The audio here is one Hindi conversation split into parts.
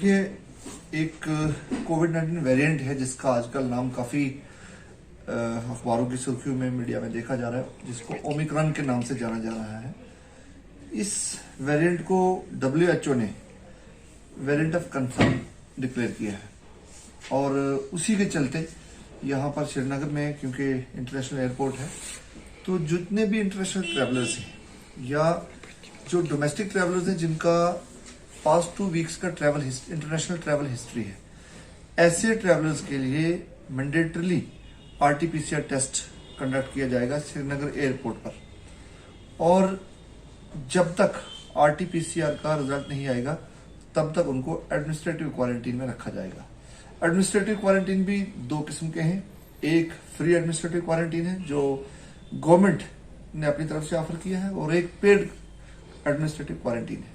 देखिए, एक कोविड-19 वेरिएंट है जिसका आजकल नाम काफी अखबारों की सुर्खियों में, मीडिया में देखा जा रहा है, जिसको ओमिक्रॉन के नाम से जाना जा रहा है। इस वेरिएंट को WHO ने वेरिएंट ऑफ कंसर्न डिक्लेयर किया है और उसी के चलते यहाँ पर श्रीनगर में, क्योंकि इंटरनेशनल एयरपोर्ट है, तो जितने भी इंटरनेशनल ट्रैवलर्स हैं या जो डोमेस्टिक ट्रैवलर्स हैं जिनका पास्ट 2 वीक्स का इंटरनेशनल ट्रैवल हिस्ट्री है, ऐसे ट्रैवलर्स के लिए मैंडेटरीली RT-PCR टेस्ट कंडक्ट किया जाएगा श्रीनगर एयरपोर्ट पर। और जब तक RT-PCR का रिजल्ट नहीं आएगा तब तक उनको एडमिनिस्ट्रेटिव क्वारंटीन में रखा जाएगा। एडमिनिस्ट्रेटिव क्वारंटीन भी 2 किस्म के हैं। एक फ्री एडमिनिस्ट्रेटिव क्वारंटीन है जो गवर्नमेंट ने अपनी तरफ से ऑफर किया है, और एक पेड एडमिनिस्ट्रेटिव क्वारंटीन है।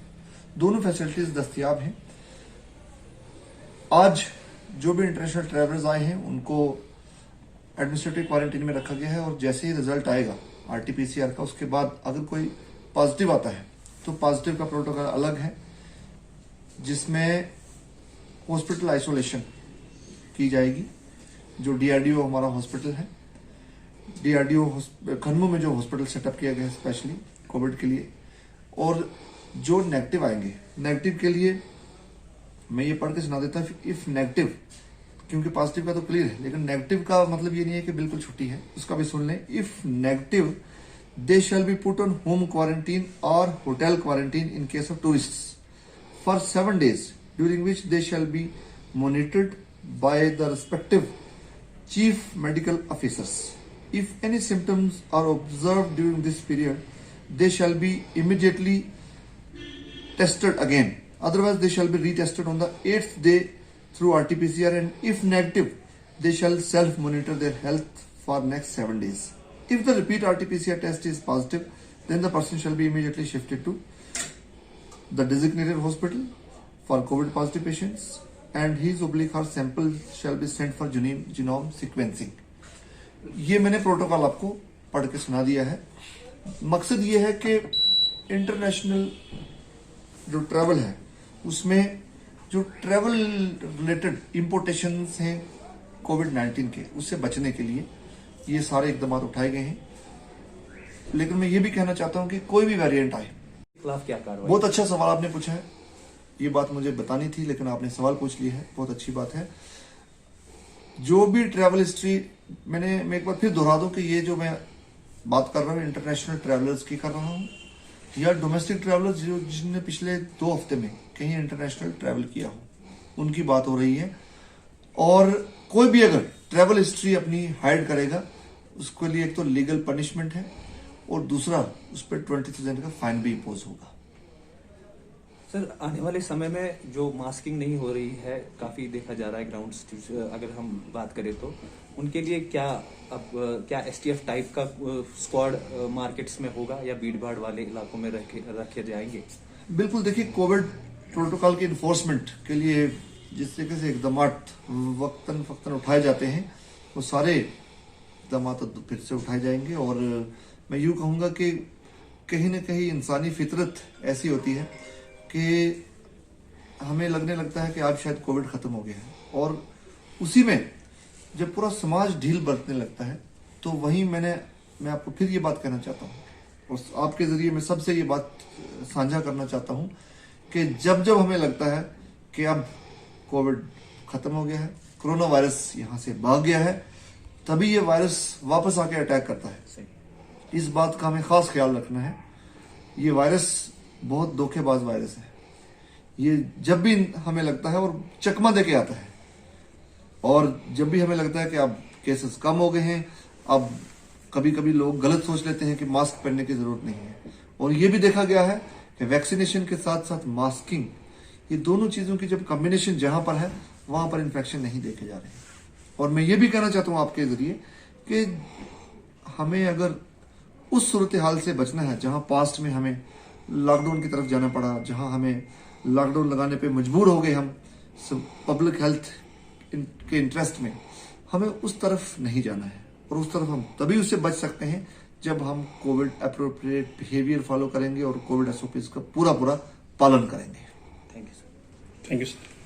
दोनों फैसिलिटीज दस्तयाब हैं। आज जो भी इंटरनेशनल ट्रैवलर्स आए हैं उनको एडमिनिस्ट्रेटिव क्वारंटीन में रखा गया है, और जैसे ही रिजल्ट आएगा RT-PCR का, उसके बाद अगर कोई पॉजिटिव आता है तो पॉजिटिव का प्रोटोकॉल अलग है, जिसमें हॉस्पिटल आइसोलेशन की जाएगी। जो DRDO हमारा हॉस्पिटल है, DRDO खन्मू में जो हॉस्पिटल सेटअप किया गया है स्पेशली कोविड के लिए, और जो नेगेटिव आएंगे, नेगेटिव के लिए मैं ये पढ़ के सुना देता हूँ। इफ नेगेटिव, क्योंकि पॉजिटिव का तो क्लियर है, लेकिन नेगेटिव का मतलब ये नहीं है कि बिल्कुल छुट्टी है, उसका भी सुन लें। If negative, they shall be put on home quarantine और hotel quarantine in case of tourists for 7 days, during which they shall be monitored by the respective chief medical officers. If any symptoms are observed during this period, they shall be immediately tested again. Otherwise, they shall be retested on the 8th day through RT-PCR, and if negative, they shall self-monitor their health for next 7 days. If the repeat RT-PCR test is positive, then the person shall be immediately shifted to the designated hospital for COVID positive patients, and his/her sample shall be sent for genome sequencing. ये मैंने प्रोटोकॉल आपको पढ़ के सुना दिया है। मकसद ये है कि इंटरनेशनल जो ट्रैवल है उसमें जो ट्रैवल रिलेटेड इंपोर्टेशंस हैं कोविड-19 के, उससे बचने के लिए ये सारे इकदाम उठाए गए हैं। लेकिन मैं ये भी कहना चाहता हूं कि कोई भी वेरिएंट आए, खिलाफ क्या कार्रवाई? एक बहुत अच्छा सवाल आपने पूछा है। ये बात मुझे बतानी थी, लेकिन आपने सवाल पूछ लिया है, बहुत अच्छी बात है। जो भी ट्रैवल हिस्ट्री, मैं एक बार फिर दोहरा दूं कि ये जो मैं बात कर रहा हूँ इंटरनेशनल ट्रैवलर्स की कर रहा हूँ, या डोमेस्टिक ट्रैवलर्स जिन्होंने पिछले 2 हफ्ते में कहीं इंटरनेशनल ट्रैवल किया हो, उनकी बात हो रही है। और कोई भी अगर ट्रैवल हिस्ट्री अपनी हाइड करेगा, उसके लिए एक तो लीगल पनिशमेंट है, और दूसरा उस पर 20,000 का फाइन भी इम्पोज होगा। सर, आने वाले समय में जो मास्किंग नहीं हो रही है, काफी देखा जा रहा है ग्राउंड, अगर हम बात करें तो उनके लिए क्या STF टाइप का स्क्वाड मार्केट्स में होगा, या भीड़ भाड़ वाले इलाकों में रखे जाएंगे? बिल्कुल, देखिए, कोविड प्रोटोकॉल के इन्फोर्समेंट के लिए जिस तरीके से इकदाम वक्तन उठाए जाते हैं, वो सारे इकदाम तो फिर से उठाए जाएंगे। और मैं यूं कहूंगा कि कहीं ना कहीं इंसानी फितरत ऐसी होती है कि हमें लगने लगता है कि आज शायद कोविड खत्म हो गया है, और उसी में जब पूरा समाज ढील बरतने लगता है, तो वहीं मैं आपको फिर ये बात कहना चाहता हूँ, और आपके जरिए मैं सबसे ये बात साझा करना चाहता हूँ कि जब जब हमें लगता है कि अब कोविड खत्म हो गया है, कोरोना वायरस यहाँ से भाग गया है, तभी ये वायरस वापस आके अटैक करता है। इस बात का हमें खास ख्याल रखना है। ये वायरस बहुत धोखेबाज वायरस है। ये जब भी हमें लगता है, और चकमा देके आता है, और जब भी हमें लगता है कि अब केसेस कम हो गए हैं, अब कभी कभी लोग गलत सोच लेते हैं कि मास्क पहनने की जरूरत नहीं है। और ये भी देखा गया है कि वैक्सीनेशन के साथ साथ मास्किंग, ये दोनों चीजों की जब कॉम्बिनेशन जहां पर है, वहां पर इन्फेक्शन नहीं देखे जा रहे हैं। और मैं ये भी कहना चाहता हूं आपके जरिए कि हमें अगर उस सूरत हाल से बचना है जहां पास्ट में हमें लॉकडाउन की तरफ जाना पड़ा, जहां हमें लॉकडाउन लगाने पे मजबूर हो गए हम पब्लिक हेल्थ के इंटरेस्ट में, हमें उस तरफ नहीं जाना है। और उस तरफ हम तभी उससे बच सकते हैं जब हम कोविड अप्रोप्रिएट बिहेवियर फॉलो करेंगे और कोविड SOPs का पूरा पालन करेंगे। Thank you sir. Thank you sir.